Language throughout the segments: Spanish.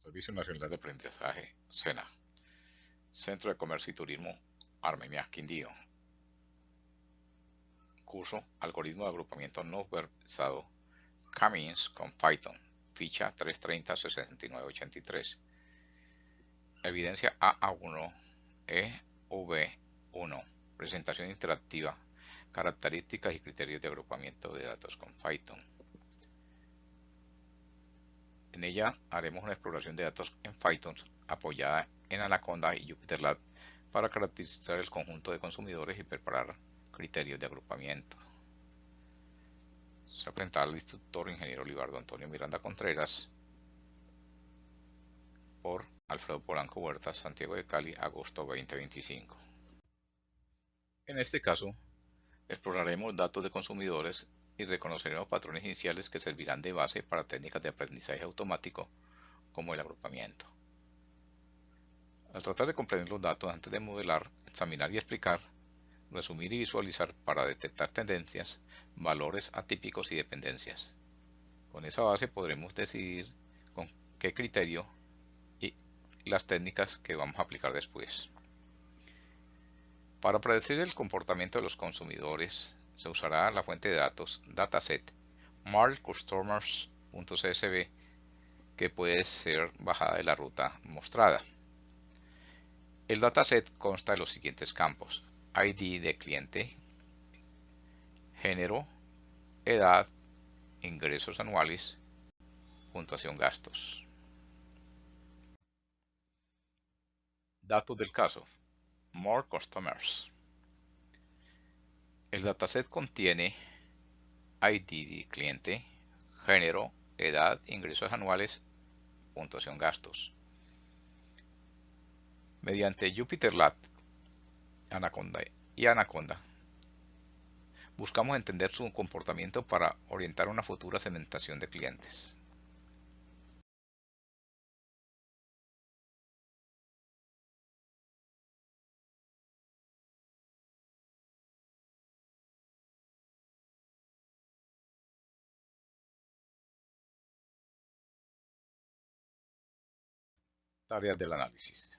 Servicio Nacional de Aprendizaje, SENA. Centro de Comercio y Turismo, Armenia, Quindío. Curso Algoritmo de Agrupamiento No Verbalizado, Caminns con Python. Ficha 330-6983. Evidencia AA1, EV1. Presentación interactiva. Características y criterios de agrupamiento de datos con Python. En ella haremos una exploración de datos en Python apoyada en Anaconda y JupyterLab para caracterizar el conjunto de consumidores y preparar criterios de agrupamiento. Se presenta al instructor ingeniero Libardo Antonio Miranda Contreras por Alfredo Polanco Huerta, Santiago de Cali, agosto 2025. En este caso, exploraremos datos de consumidores y reconoceremos patrones iniciales que servirán de base para técnicas de aprendizaje automático como el agrupamiento. Al tratar de comprender los datos antes de modelar, examinar y explicar, resumir y visualizar para detectar tendencias, valores atípicos y dependencias. Con esa base podremos decidir con qué criterio y las técnicas que vamos a aplicar después. Para predecir el comportamiento de los consumidores, se usará la fuente de datos dataset markcustomers.csv que puede ser bajada de la ruta mostrada. El dataset consta de los siguientes campos: ID de cliente, género, edad, ingresos anuales, puntuación gastos. Datos del caso: More Customers. El dataset contiene ID de cliente, género, edad, ingresos anuales, puntuación gastos. Mediante JupyterLab y Anaconda, buscamos entender su comportamiento para orientar una futura segmentación de clientes. Tareas del análisis.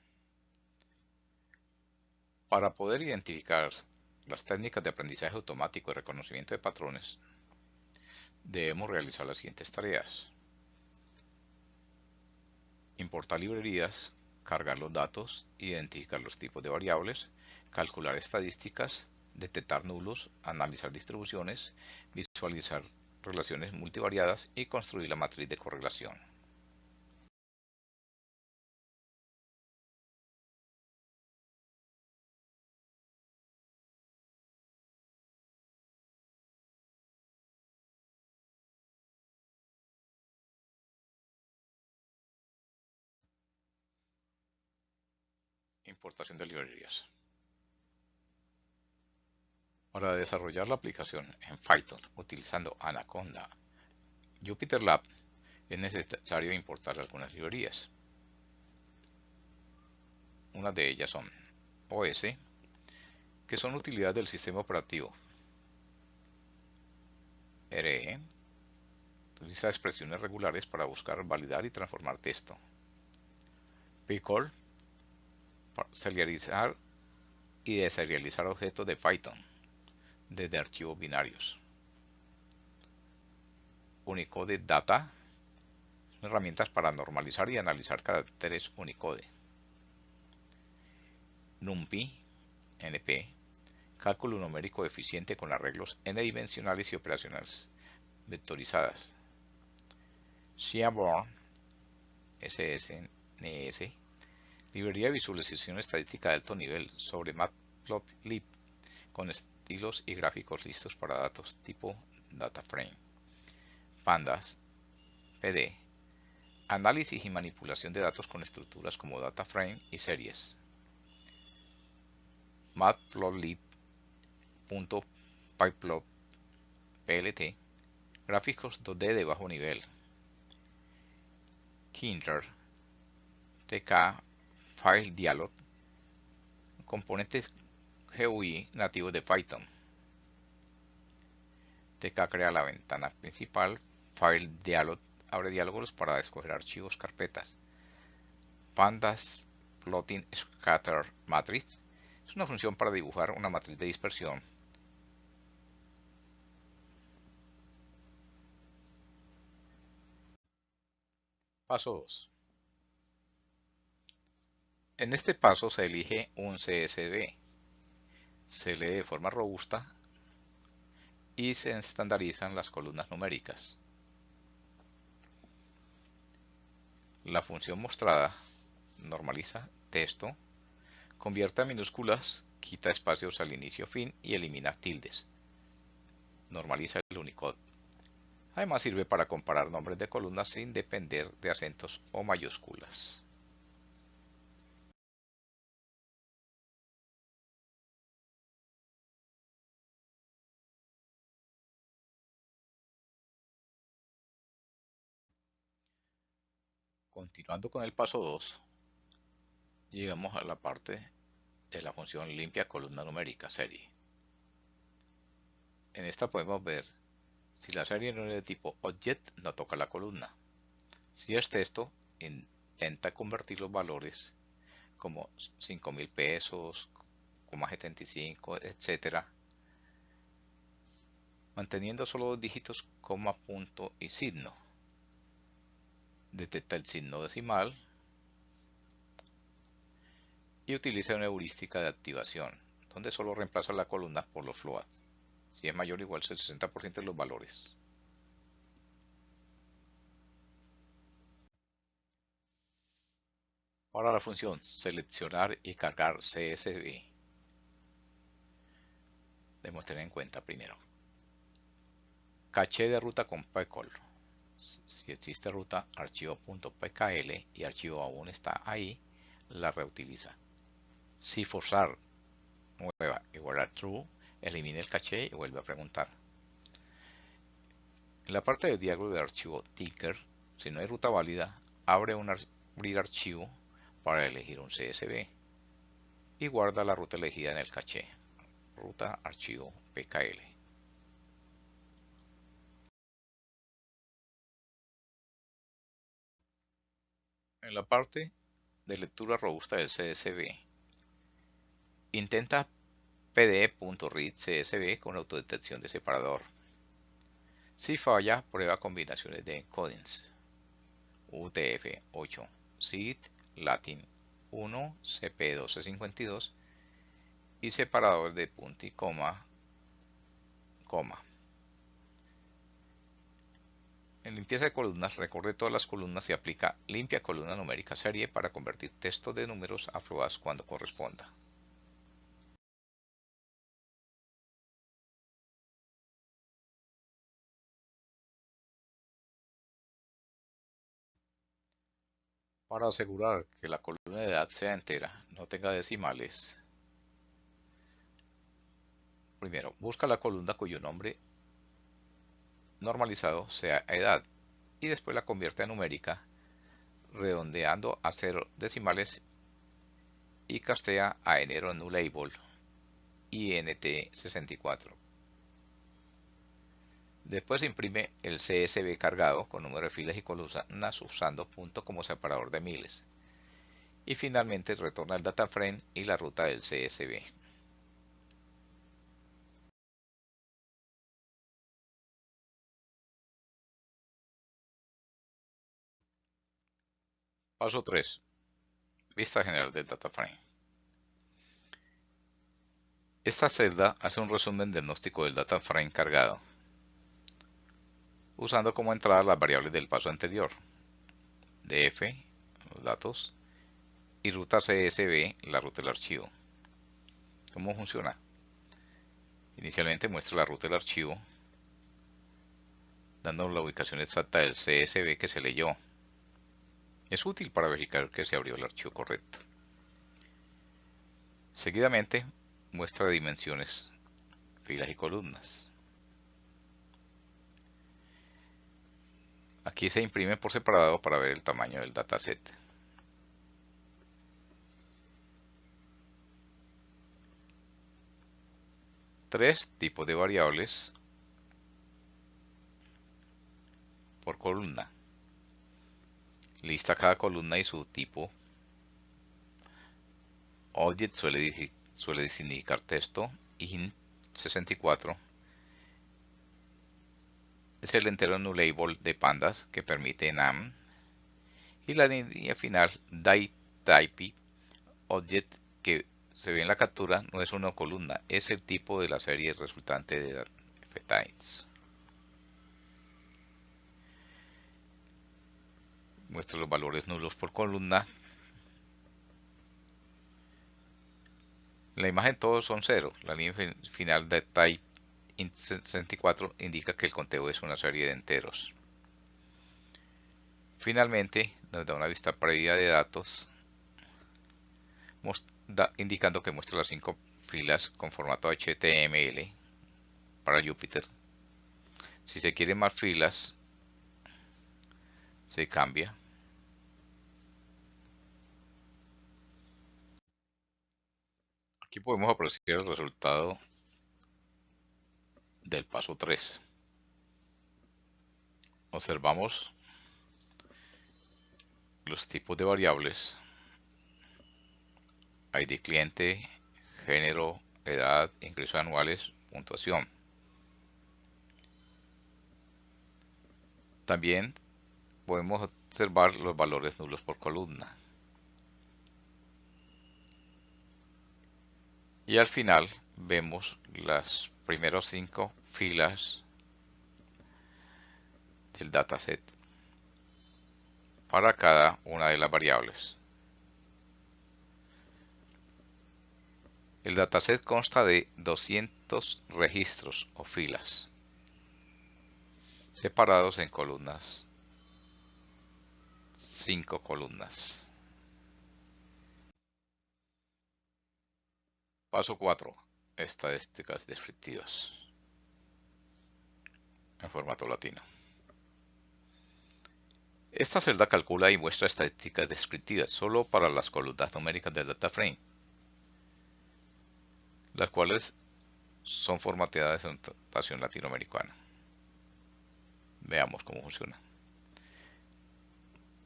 Para poder identificar las técnicas de aprendizaje automático y reconocimiento de patrones, debemos realizar las siguientes tareas: importar librerías, cargar los datos, identificar los tipos de variables, calcular estadísticas, detectar nulos, analizar distribuciones, visualizar relaciones multivariadas y construir la matriz de correlación. Importación de librerías. Para desarrollar la aplicación en Python utilizando Anaconda, JupyterLab, es necesario importar algunas librerías. Unas de ellas son OS, que son utilidades del sistema operativo. RE, utiliza expresiones regulares para buscar, validar y transformar texto. Pickle, para serializar y deserializar objetos de Python desde archivos binarios. Unicode Data, herramientas para normalizar y analizar caracteres Unicode. NumPy, NP, cálculo numérico eficiente con arreglos n-dimensionales y operaciones vectorizadas. Seaborn, SSNS, librería de visualización estadística de alto nivel sobre Matplotlib con estilos y gráficos listos para datos tipo DataFrame. Pandas, PD, análisis y manipulación de datos con estructuras como DataFrame y series. Matplotlib.pyplot, gráficos 2D de bajo nivel. Kindler, TK File Dialog, componentes GUI nativos de Python. TK crea la ventana principal. File Dialog abre diálogos para escoger archivos, carpetas. Pandas Plotting Scatter Matrix es una función para dibujar una matriz de dispersión. Paso 2. En este paso se elige un CSV, se lee de forma robusta y se estandarizan las columnas numéricas. La función mostrada normaliza texto, convierte a minúsculas, quita espacios al inicio-fin y elimina tildes. Normaliza el Unicode. Además sirve para comparar nombres de columnas sin depender de acentos o mayúsculas. Continuando con el paso 2, llegamos a la parte de la función limpia columna numérica serie. En esta podemos ver si la serie no es de tipo object, no toca la columna. Si es texto, intenta convertir los valores como 5.000 pesos, 75, etc., manteniendo solo dos dígitos, coma, punto y signo. Detecta el signo decimal y utiliza una heurística de activación, donde solo reemplaza la columna por los floats, si es mayor o igual al 60% de los valores. Para la función seleccionar y cargar CSV, debemos tener en cuenta primero caché de ruta con PCOL. Si existe ruta, archivo.pkl y archivo aún está ahí, la reutiliza. Si forzar nueva igual a true, elimina el caché y vuelve a preguntar. En la parte de diálogo de archivo Tinker, si no hay ruta válida, abrir archivo para elegir un CSV y guarda la ruta elegida en el caché. Ruta archivo PKL. En la parte de lectura robusta del CSV, intenta pd.read CSV con autodetección de separador. Si falla, prueba combinaciones de encodings. UTF-8, SID, Latin 1, CP1252 y separador de punto y coma, coma. En limpieza de columnas, recorre todas las columnas y aplica limpia columna numérica serie para convertir texto de números a floats cuando corresponda. Para asegurar que la columna de edad sea entera, no tenga decimales, primero busca la columna cuyo nombre normalizado sea edad y después la convierte a numérica redondeando a 0 decimales y castea a enero new label INT64. Después imprime el CSV cargado con número de filas y columnas usando punto como separador de miles. Y finalmente retorna el data frame y la ruta del CSV. Paso 3. Vista general del data frame. Esta celda hace un resumen diagnóstico del data frame cargado, usando como entrada las variables del paso anterior, df, los datos, y ruta CSV, la ruta del archivo. ¿Cómo funciona? Inicialmente muestra la ruta del archivo, dándonos la ubicación exacta del CSV que se leyó. Es útil para verificar que se abrió el archivo correcto. Seguidamente muestra dimensiones, filas y columnas. Aquí se imprime por separado para ver el tamaño del dataset. Tres tipos de variables por columna. Lista cada columna y su tipo Object suele significar texto. Int 64 es el entero nullable de pandas que permite NaN. Y la línea final, dtype object, que se ve en la captura, no es una columna, es el tipo de la serie resultante de ftypes. Muestra los valores nulos por columna. En la imagen todos son 0. La línea final de type int 64 indica que el conteo es una serie de enteros. Finalmente, nos da una vista previa de datos, indicando que muestra las 5 filas con formato HTML para Jupyter. Si se quieren más filas, se cambia. Aquí podemos apreciar el resultado del paso 3. Observamos los tipos de variables: ID cliente, género, edad, ingresos anuales, puntuación. También podemos observar los valores nulos por columna. Y al final vemos las primeras 5 filas del dataset para cada una de las variables. El dataset consta de 200 registros o filas, separados en columnas, 5 columnas. Paso 4. Estadísticas descriptivas en formato latino. Esta celda calcula y muestra estadísticas descriptivas solo para las columnas numéricas del data frame, las cuales son formateadas en notación latinoamericana. Veamos cómo funciona.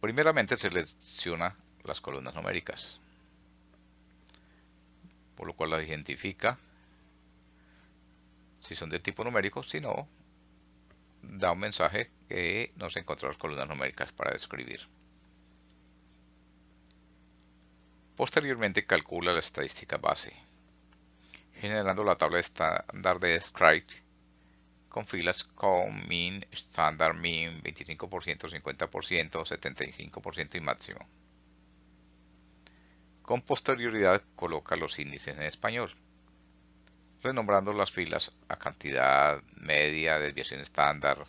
Primeramente selecciona las columnas numéricas, por lo cual las identifica si son de tipo numérico. Si no, da un mensaje que no se encontró las columnas numéricas para describir. Posteriormente calcula la estadística base, generando la tabla estándar de Describe con filas con min, estándar, min, 25%, 50%, 75% y máximo. Con posterioridad coloca los índices en español, renombrando las filas a cantidad, media, desviación estándar,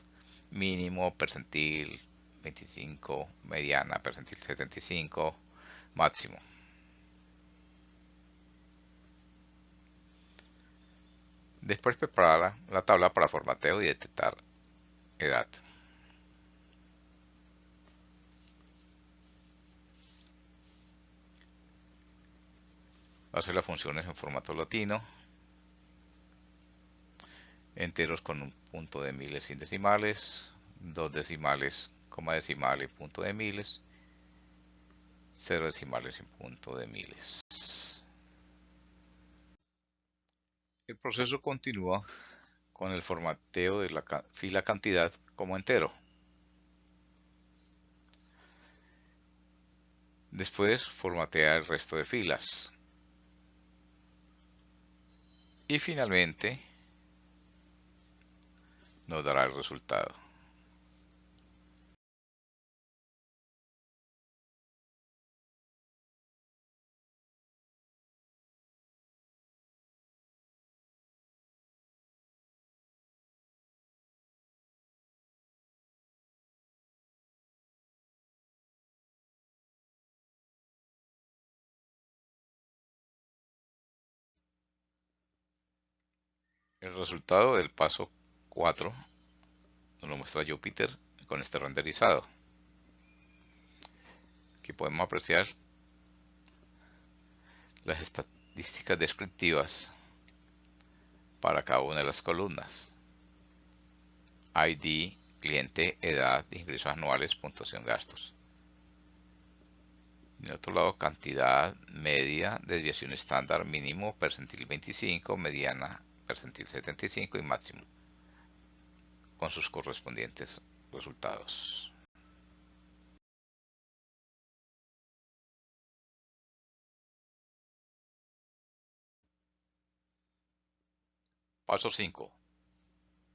mínimo, percentil 25, mediana, percentil 75, máximo. Después prepara la tabla para formateo y detectar edad. Hace las funciones en formato latino, enteros con un punto de miles sin decimales, 2 decimales, coma decimales, punto de miles, 0 decimales sin punto de miles. El proceso continúa con el formateo de la fila cantidad como entero. Después formatea el resto de filas. Y finalmente nos dará el resultado. El resultado del paso 4 nos lo muestra Jupyter con este renderizado. Aquí podemos apreciar las estadísticas descriptivas para cada una de las columnas: ID, cliente, edad, ingresos anuales, puntuación, gastos. En el otro lado, cantidad media, desviación estándar, mínimo percentil 25, mediana percentil 75 y máximo, con sus correspondientes resultados. Paso 5.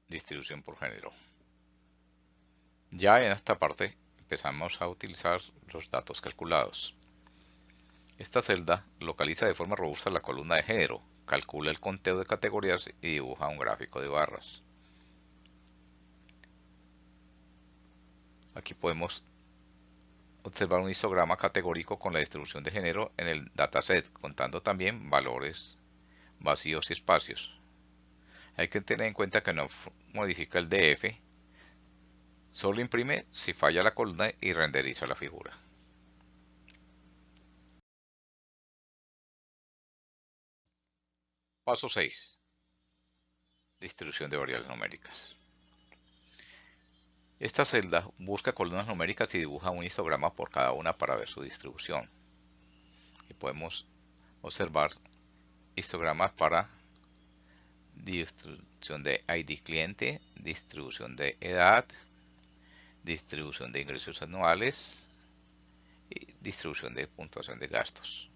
Distribución por género. Ya en esta parte empezamos a utilizar los datos calculados. Esta celda localiza de forma robusta la columna de género, calcula el conteo de categorías y dibuja un gráfico de barras. Aquí podemos observar un histograma categórico con la distribución de género en el dataset, contando también valores vacíos y espacios. Hay que tener en cuenta que no modifica el DF, solo imprime si falla la columna y renderiza la figura. Paso 6. Distribución de variables numéricas. Esta celda busca columnas numéricas y dibuja un histograma por cada una para ver su distribución. Aquí podemos observar histogramas para distribución de ID cliente, distribución de edad, distribución de ingresos anuales y distribución de puntuación de gastos.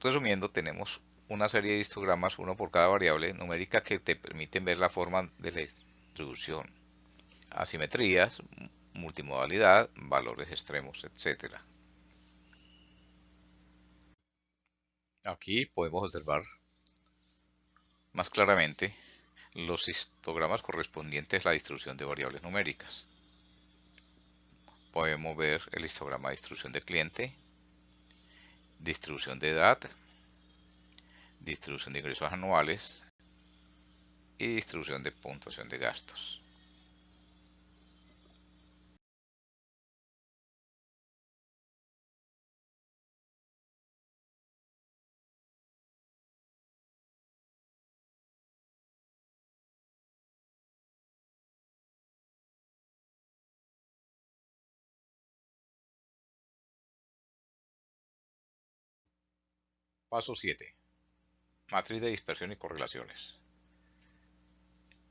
Resumiendo, tenemos una serie de histogramas, uno por cada variable numérica, que te permiten ver la forma de la distribución, asimetrías, multimodalidad, valores extremos, etc. Aquí podemos observar más claramente los histogramas correspondientes a la distribución de variables numéricas. Podemos ver el histograma de distribución de cliente, distribución de edad, distribución de ingresos anuales y distribución de puntuación de gastos. Paso 7. Matriz de dispersión y correlaciones.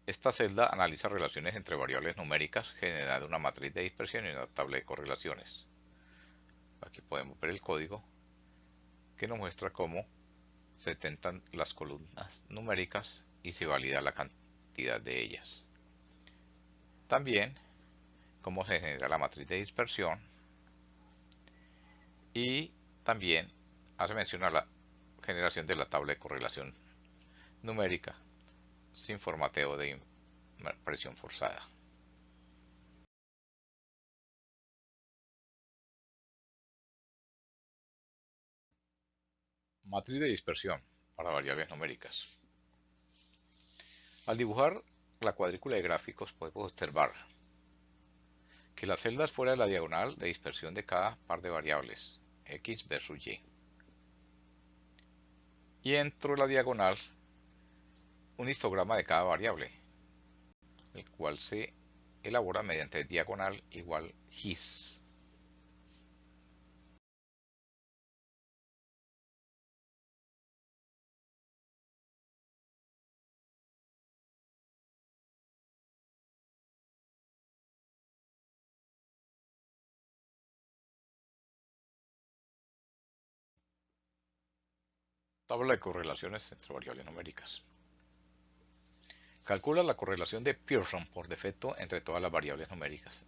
Esta celda analiza relaciones entre variables numéricas generando una matriz de dispersión y una tabla de correlaciones. Aquí podemos ver el código que nos muestra cómo se tentan las columnas numéricas y se valida la cantidad de ellas. También cómo se genera la matriz de dispersión y también hace mención a la generación de la tabla de correlación numérica sin formateo de impresión forzada. Matriz de dispersión para variables numéricas. Al dibujar la cuadrícula de gráficos podemos observar que las celdas fuera de la diagonal de dispersión de cada par de variables, x versus y. Y dentro de la diagonal un histograma de cada variable, el cual se elabora mediante diagonal igual his. Tabla de correlaciones entre variables numéricas. Calcula la correlación de Pearson por defecto entre todas las variables numéricas,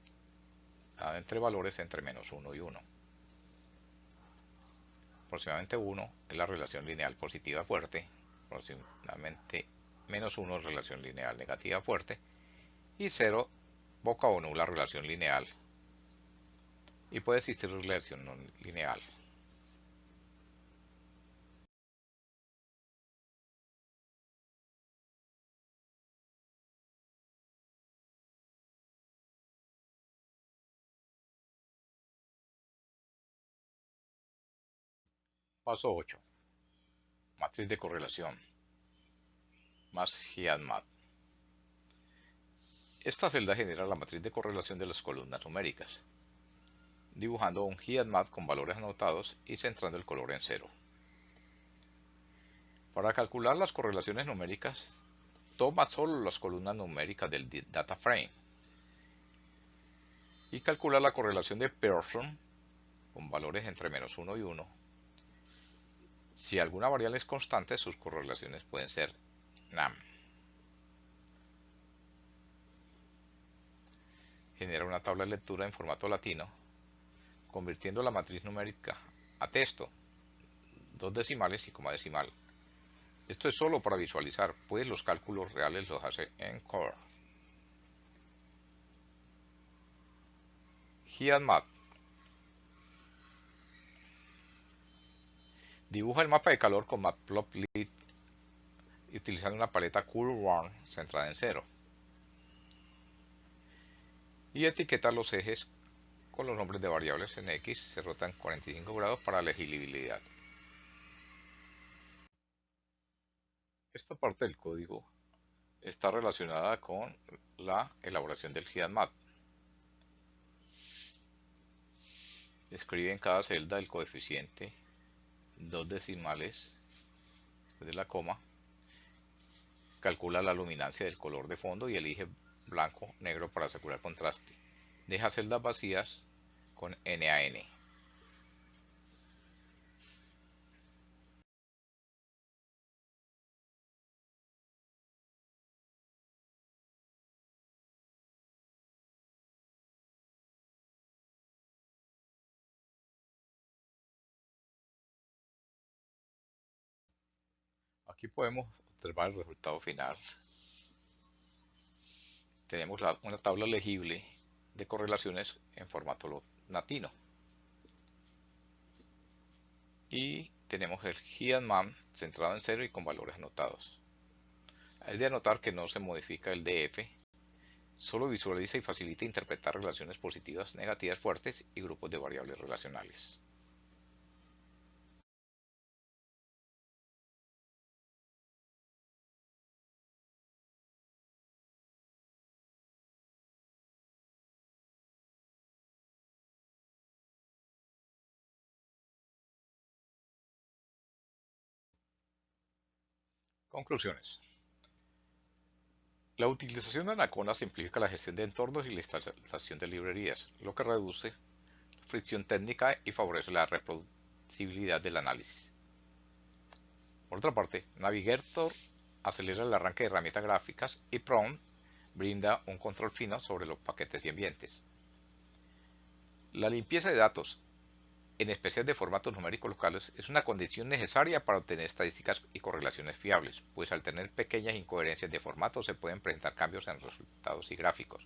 entre valores entre -1 y 1. Aproximadamente 1 es la relación lineal positiva fuerte, aproximadamente -1 es relación lineal negativa fuerte y 0 poca o nula relación lineal, y puede existir relación no lineal. Paso 8. Matriz de correlación más GIADMAT. Esta celda genera la matriz de correlación de las columnas numéricas, dibujando un heatmap con valores anotados y centrando el color en 0. Para calcular las correlaciones numéricas, toma solo las columnas numéricas del data frame y calcula la correlación de Pearson con valores entre -1 y 1. Si alguna variable es constante, sus correlaciones pueden ser NAM. Genera una tabla de lectura en formato latino, convirtiendo la matriz numérica a texto, dos decimales y coma decimal. Esto es solo para visualizar, pues los cálculos reales los hace en Core. heatmap. Dibuja el mapa de calor con Matplotlib utilizando una paleta Cool/Warm centrada en 0. Y etiqueta los ejes con los nombres de variables en X, se rotan 45 grados para legibilidad. Esta parte del código está relacionada con la elaboración del heatmap. Escribe en cada celda el coeficiente, dos decimales después de la coma, calcula la luminancia del color de fondo y elige blanco, negro para asegurar contraste. Deja celdas vacías con NaN. Aquí podemos observar el resultado final. Tenemos una tabla legible de correlaciones en formato latino. Y tenemos el heatmap centrado en 0 y con valores anotados. Es de anotar que no se modifica el DF, solo visualiza y facilita interpretar relaciones positivas, negativas fuertes y grupos de variables relacionales. Conclusiones. La utilización de Anaconda simplifica la gestión de entornos y la instalación de librerías, lo que reduce la fricción técnica y favorece la reproducibilidad del análisis. Por otra parte, Navigator acelera el arranque de herramientas gráficas y Prompt brinda un control fino sobre los paquetes y ambientes. La limpieza de datos, en especial de formatos numéricos locales, es una condición necesaria para obtener estadísticas y correlaciones fiables, pues al tener pequeñas incoherencias de formato se pueden presentar cambios en resultados y gráficos.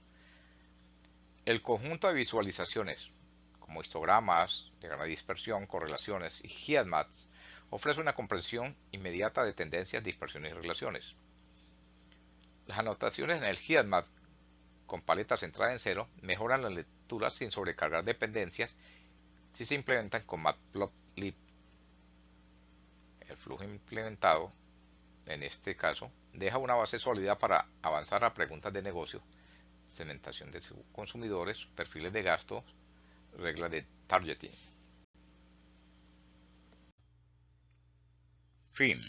El conjunto de visualizaciones, como histogramas, diagrama de dispersión, correlaciones y heatmaps, ofrece una comprensión inmediata de tendencias, dispersiones y relaciones. Las anotaciones en el heatmap con paleta centrada en 0 mejoran la lectura sin sobrecargar dependencias si se implementan con Matplotlib. El flujo implementado, en este caso, deja una base sólida para avanzar a preguntas de negocio, segmentación de consumidores, perfiles de gastos, reglas de targeting. Fin.